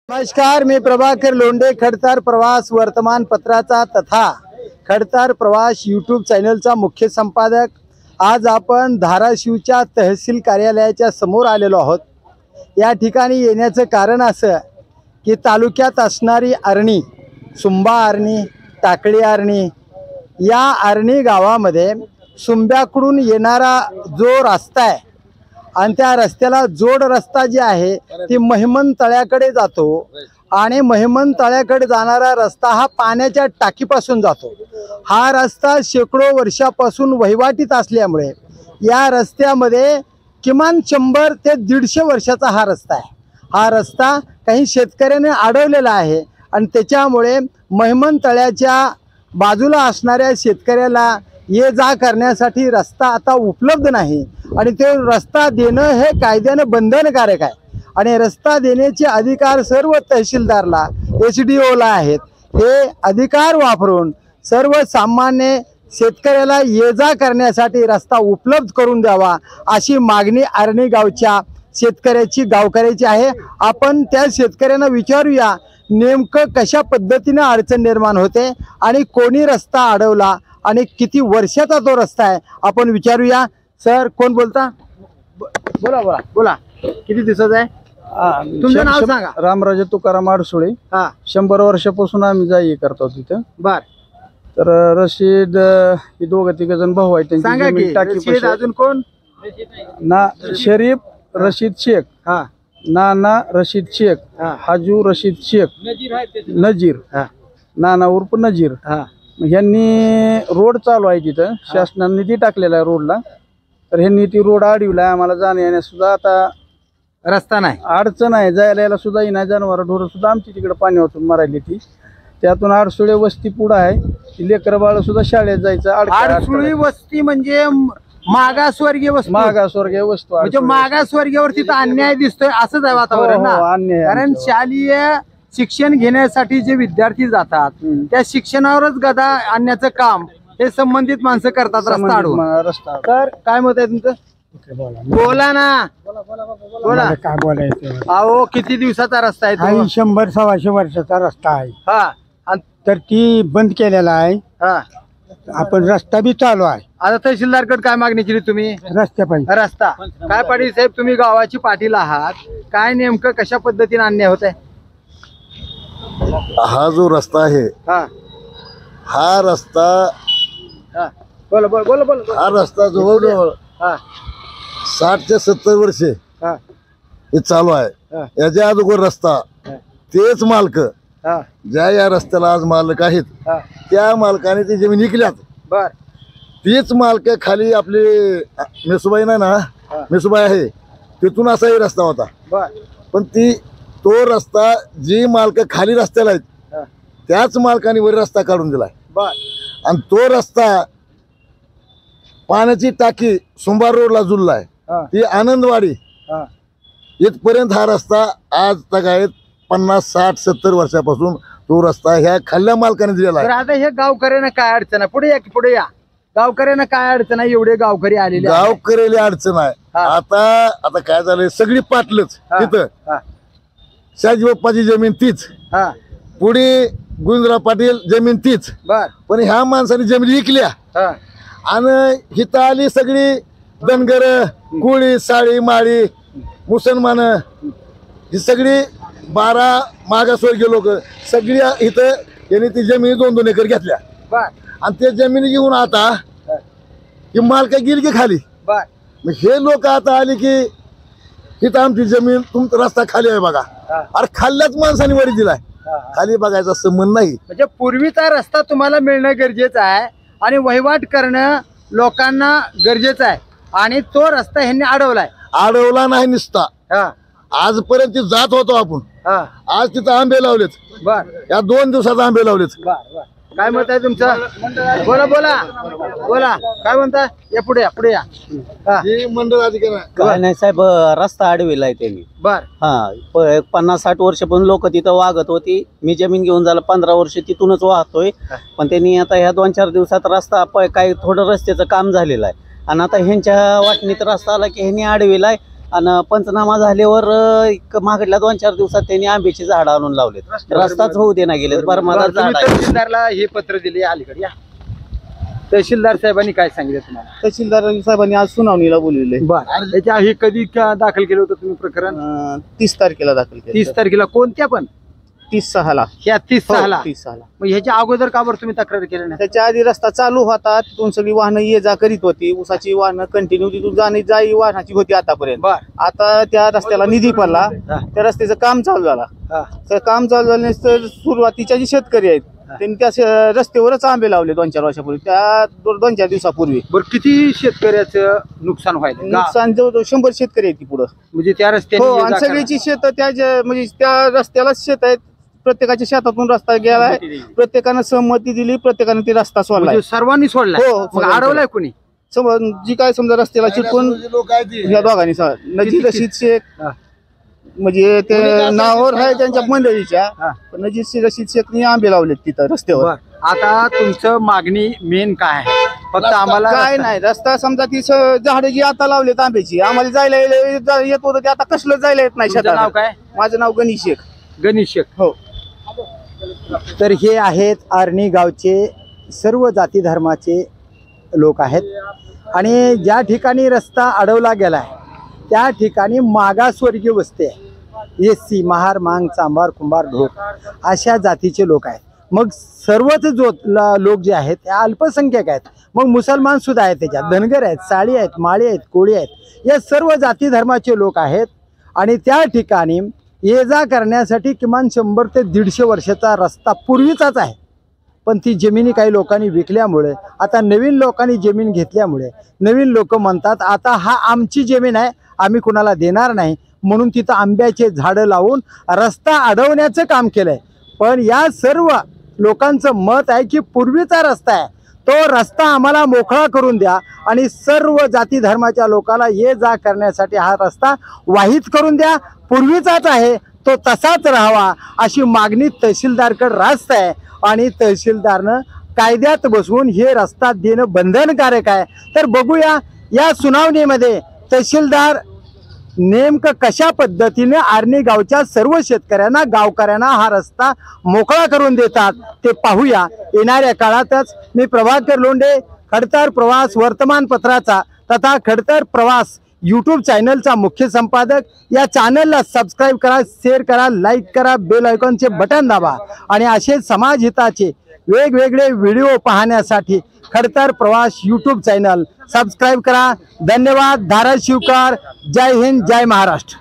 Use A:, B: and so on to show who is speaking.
A: नमस्कार, मी प्रभाकर लोंढे, खडतर प्रवास वर्तमानपत्राचा तथा खडतर प्रवास यूट्यूब चॅनलचा मुख्य संपादक। आज आपण धाराशिवच्या तहसील कार्यालयाच्या समोर आलेलो आहोत। या ठिकाणी येण्याचं कारण असं की तालुक्यात असणारी आर्णी, सुंबा आर्णी, टाकळी आर्णी, या आर्णी गावामध्ये सुंब्याकडून येणारा जो रस्ता आहे आणि त्या रस्त्याला जोड रस्ता जी आहे ती महिमन तळ्याकडे जातो आणि महिमन तळ्याकडे जाणारा रस्ता हा पाण्याच्या टाकीपासून जातो। हा रस्ता शेकडो वर्षापासून वहिवाटीत असल्यामुळे या रस्त्यामध्ये किमान 100 ते 150 वर्षाचा हा रस्ता आहे। हा रस्ता काही शेतकऱ्याने अडवलेला आहे आणि त्याच्यामुळे महिमन तळ्याच्या बाजूला असणाऱ्या शेतकऱ्याला ये जा करण्यासाठी रस्ता आता उपलब्ध नाही आणि ते रस्ता देणं हे कायद्याने बंधनकारक आहे आणि रस्ता देण्याचे अधिकार सर्व तहसीलदारला, SDOला आहेत। हे अधिकार वापरून सर्वसामान्य शेतकऱ्याला ये जा करण्यासाठी रस्ता उपलब्ध करून द्यावा अशी मागणी आर्णी गावच्या शेतकऱ्याची, गावकऱ्याची आहे। आपण त्या शेतकऱ्यांना विचारूया नेमकं कशा पद्धतीने अडचण निर्माण होते आणि कोणी रस्ता अडवला आणि किती वर्षाचा तो रस्ता आहे, आपण विचारूया। सर, कोण बोलता? बोला बोला बोला, किती दिवसाचा आहे? तुमचं नाव सांगा।
B: रामराजे तुकाराम आडसुळे। 100 वर्षापासून आम्ही जाई करतो तिथं।
A: बर,
B: तर रशीद हे दोघं तिघ जण भाऊ आहेत,
A: सांगा की रशीद, अजून कोण?
B: ना शरीफ रशीद शेख, नाना रशीद शेख, हाजू रशीद शेख, नजीर, नाना उर्फ नजीर। ह्यांनी रोड चालू आहे तिथं, शासनाने निधी टाकलेला आहे रोडला। तर ह्यांनी ती रोड अडविला, आम्हाला जाण्या येण्यास सुद्धा आता
A: रस्ता नाही,
B: अडचण आहे, जायला यायला सुद्धा येणार। जनावर ढोर सुद्धा आमची तिकडे पाणी वाचून मरायली ती। त्यातून आडसुळे वस्ती पुढं आहे, लेकर बाळ सुद्धा शाळेत जायचं।
A: आडसुळे वस्ती म्हणजे मागासवर्गीय वस्तू,
B: मागासवर्गीय वस्तू
A: म्हणजे मागासवर्गीयावरती तर अन्याय दिसतोय असंच आहे वातावरण ना।
B: अन्याय,
A: कारण शालेय शिक्षण घेण्यासाठी जे विद्यार्थी जातात त्या शिक्षणावरच गदा आणण्याचं काम हे संबंधित माणसं करतात रस्ता अडवून।
B: रस्ता
A: तर काय मत आहे तुमचं? बोला ना, बोला।
B: काय बोलायचं?
A: अहो, किती दिवसाचा रस्ता आहे तो?
B: 100-125 वर्षाचा रस्ता आहे।
A: हा,
B: तर ती बंद केलेला आहे।
A: हा,
B: आपण रस्ता बी चालू आहे।
A: आता तहसीलदारकडे काय मागणी केली तुम्ही?
B: रस्त्या पाहिजे
A: रस्ता काय? पाटील साहेब, तुम्ही गावाची पाटील आहात, काय नेमकं कशा पद्धतीने अन्याय होत आहे?
C: हा जो रस्ता आहे, हा रस्ता,
A: बोला बोला बोला बोला।
C: हा रस्ता जवळजवळ 60 ते 70 वर्षे हे चालू आहे। याच्या अगोदर रस्ता तेच मालक ज्या या रस्त्याला आज मालक आहेत त्या मालकाने ती जमीन विकल्यात।
A: बर,
C: तीच मालक खाली आपली मेसुबाई नाही ना, मेसुबाई आहे, तिथून असाही रस्ता होता।
A: बर,
C: पण तो रस्ता जी मालक खाली रस्त्याला आहेत त्याच मालकाने वर रस्ता काढून दिलाय।
A: बर, आणि
C: तो रस्ता पाण्याची टाकी सुंबार रोडला जुळलाय, ती आनंदवाडी इथपर्यंत हा रस्ता आज तक आहेत 50, 60, 70 वर्षापासून तो रस्ता ह्या खाल्ल्या मालकाने दिलेला आहे।
A: आता हे गावकऱ्यांना काय अडचण आहे? पुढे या की, पुढे या। गावकऱ्यांना काय अडचण आहे? एवढे गावकरी आलेले,
C: गावकऱ्याला अडचण आहे। आता काय झालंय, सगळी पाटलच तिथं। शाजी बाप्पाची जमीन तीच, पुढे गुंजराव पाटील जमीन तीच।
A: बर,
C: पण ह्या माणसाने जमीन विकल्या आणि हिथं आली सगळी धनगर, कोळी, साळी, माळी, मुसलमान, ही सगळी 12 मागासवर्गीय लोक सगळी इथं यांनी ती जमीन 2-2 एकर घेतल्या। आणि त्या जमिनी घेऊन आता ही मालका गेली की खाली। मग हे लोक आता आली की इथं आमची जमीन, तुमचा रस्ता खाली आहे बघा। अरे खाल्ल्याच माणसाने वरी दिलाय, खाली बघायचा संबंध नाही। म्हणजे
A: पूर्वीचा रस्ता तुम्हाला मिळणं गरजेचं आहे आणि वहिवाट करणं लोकांना गरजेचं आहे आणि तो रस्ता ह्यांनी अडवलाय।
C: अडवला नाही निसता, आजपर्यंत जात होतो आपण। आज तिथं आंबे लावलेत,
A: बर,
C: या 2 दिवसात आंबे लावलेत।
A: काय मत आहे तुमचं? बोला बोला बोला, काय म्हणता? या पुढे या, पुढे या।
C: मंडळ अधिकारी
D: काय नाही साहेब, रस्ता अडविलाय त्यांनी।
A: बर,
D: 50-60 वर्षापासून लोक तिथं वागत होती। मी जमीन घेऊन झालं 15 वर्ष तिथूनच वाहतोय, पण त्यांनी आता ह्या 2-4 दिवसात रस्ता काही थोडं रस्त्याचं काम झालेलं आहे आणि आता ह्यांच्या वाटणीत रस्ता आला की ह्यांनी अडविलाय। आणि पंचनामा झाल्यावर मागडल्या 2-4 दिवसात त्यांनी आंब्याची झाडं आणून लावलेत. रस्ताच होऊ दे ना गेले. बरमाला झाड आहे.
A: तहसीलदारला हे पत्र दिले अलीकडे या. तहसीलदार साहेबांनी काय सांगितलं तुम्हाला?
E: तहसीलदार साहेबांनी आज सुनावणीला बोलवले.
A: बरं, त्याच्या हे कधी दाखल केलं होतं तुम्ही प्रकरण?
E: 30 तारखेला दाखल केलं.
A: 30 तारखेला कोणत्या पण
E: 30/6ला.
A: ह्या 30/6ला.
E: 30/6ला.
A: मग ह्याच्या अगोदर का बरं तुम्ही तक्रार केली नाही?
E: त्याच्या आधी रस्ता चालू होता, तिथून सगळी वाहनं ये जा करीत होती. ऊसाची वाहनं कंटिन्यू तिथून जाई वाहनाची होती आतापर्यंत.
A: बर.
E: आता त्या रस्त्याला निधी पडला, त्या रस्त्याचं काम चालू झाला. तर काम चालू झाल्यानंतर सुरुवातीच्या जे शेतकरी आहेत त्यांनी त्या रस्त्यावरच आंबे लावले 2-4 वर्षापूर्वी, त्या 2-4 दिवसापूर्वी.
A: बरं, किती शेतकऱ्याचं नुकसान व्हायचं?
E: नुकसान जवळजवळ 100 शेतकरी आहेत ती पुढं.
A: म्हणजे त्या
E: हो,
A: रस्त्याने
E: आणि सगळीची शेत म्हणजे त्या रस्त्यालाच शेत आहेत. प्रत्येकाच्या शेतातून रस्ता गेलाय, प्रत्येकानं सहमती दिली, प्रत्येकानं ती रस्ता सोडलाय.
A: म्हणजे सर्वांनी सोडला.
E: हो,
A: मग
E: सगळ्यांनी
A: अडवलाय कोणी?
E: जी काय समजा रस्त्याला चिटकून
C: लोक आहेत ती.
E: या दोघांनी नजीर रशीद शेख म्हणजे ते नावावर आहे त्यांच्या मंडळीच्या, पण नजीर रशीद शेखनी आंबे लावलेत तिथं रस्त्यावर.
A: बरं, आता तुमचं मागणी मेन काय आहे? फक्त आम्हाला
E: काय नाही, रस्ता समजा ती झाडं जी आता लावलेत आंब्याची, आम्हाला जायला येत होतं ते आता कसलं जायला येत नाही
A: तुमचं नाव
E: शेतात.
A: काय?
E: माझं नाव गणेश शेख.
A: गणेश शेख.
E: हो.
A: तर हे आहेत आर्णी गावचे सर्व जाती धर्माचे लोक आहेत आणि ज्या ठिकाणी रस्ता अडवला गेलाय त्या ठिकाणी मागासवर्गीय वस्ती आहे. SC, महार, मांग, चांभार, कुंभार, ढोक अशा जातीचे लोक आहेत. मग सर्वच लोक जे आहेत त्या अल्पसंख्याक आहेत. मग मुसलमान सुद्धा आहेत, त्याच्यात धनगर आहेत, साळी आहेत, माळी आहेत, कोळी आहेत, या सर्व जाती धर्माचे लोक आहेत. आणि त्या ठिकाणी ये जा करण्यासाठी किमान 100 ते 150 वर्षाचा रस्ता पूर्वीचाच आहे. पण ती जमिनी काही लोकांनी विकल्यामुळे, आता नवीन लोकांनी जमीन घेतल्यामुळे नवीन लोक म्हणतात आता हा आमची जमीन आहे, आम्ही कुणाला देणार नाही, म्हणून तिथं आंब्याचे झाडं लावून रस्ता अडवण्याचं काम केलंय. पण या सर्व लोकांचं मत आहे की पूर्वीचा रस्ता आहे तो रस्ता आम्हाला मोकळा करून द्या आणि सर्व जाती धर्माच्या लोकांना ये जा करण्यासाठी हा रस्ता वाहित करून द्या, पूर्वीचाच आहे तो तसाच राहावा अशी मागणी तहसीलदारकडे रास्त आहे. आणि तहसीलदारनं कायद्यात बसवून हे रस्ता देणं बंधनकारक आहे. तर बघूया या सुनावणीमध्ये तहसीलदार नेमकं कशा पद्धतीने आर्णी गावच्या सर्व शेतकऱ्यांना, गावकऱ्यांना हा रस्ता मोकळा करून देतात ते पाहूया. येणाऱ्या काळातच मी प्रभाकर लोंढे, खडतर प्रवास वर्तमानपत्राचा तथा खडतर प्रवास यूट्यूब चॅनलचा मुख्य संपादक. या चॅनलला सबस्क्राईब करा, शेअर करा, लाईक करा, बेल आयकॉनचे बटन दाबा आणि असे समाजहिताचे वेगवेगळे व्हिडिओ पाहण्यासाठी खडतर प्रवास यूट्यूब चॅनल सबस्क्राईब करा. धन्यवाद. धाराशिवकर. जय हिंद, जय महाराष्ट्र.